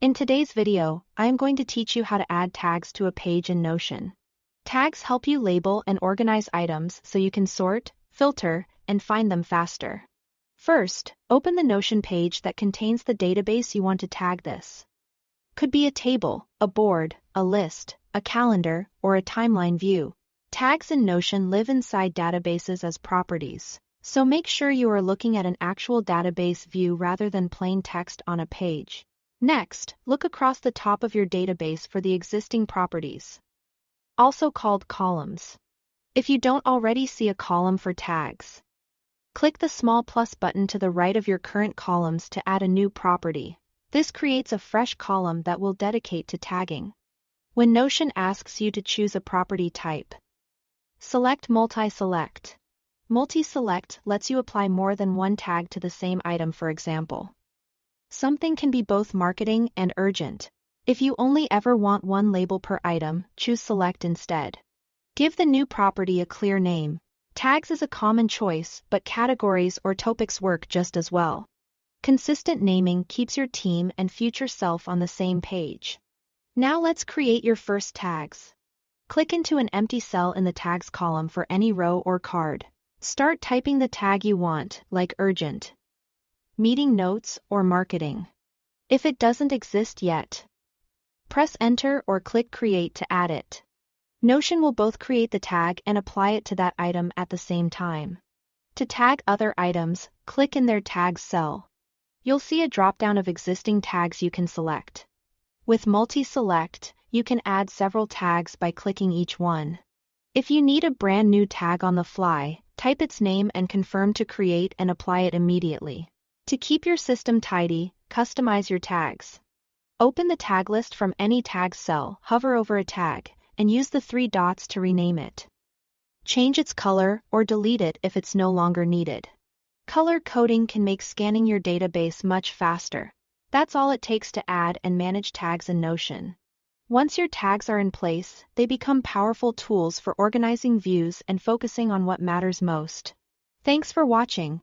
In today's video, I am going to teach you how to add tags to a page in Notion. Tags help you label and organize items so you can sort, filter, and find them faster. First, open the Notion page that contains the database you want to tag this. Could be a table, a board, a list, a calendar, or a timeline view. Tags in Notion live inside databases as properties, so make sure you are looking at an actual database view rather than plain text on a page. Next, look across the top of your database for the existing properties, also called columns. If you don't already see a column for tags, click the small plus button to the right of your current columns to add a new property. This creates a fresh column that will dedicate to tagging. When Notion asks you to choose a property type, select Multi-Select. Multi-Select lets you apply more than one tag to the same item. For example, something can be both marketing and urgent. If you only ever want one label per item, choose Select instead. Give the new property a clear name. Tags is a common choice, but categories or topics work just as well. Consistent naming keeps your team and future self on the same page. Now let's create your first tags. Click into an empty cell in the tags column for any row or card. Start typing the tag you want, like urgent, meeting notes, or marketing. If it doesn't exist yet, press enter or click create to add it. Notion will both create the tag and apply it to that item at the same time. To tag other items, click in their tags cell. You'll see a drop-down of existing tags you can select. With Multi-Select, you can add several tags by clicking each one. If you need a brand new tag on the fly, type its name and confirm to create and apply it immediately. To keep your system tidy, customize your tags. Open the tag list from any tag cell, hover over a tag, and use the three dots to rename it. Change its color or delete it if it's no longer needed. Color coding can make scanning your database much faster. That's all it takes to add and manage tags in Notion. Once your tags are in place, they become powerful tools for organizing views and focusing on what matters most. Thanks for watching.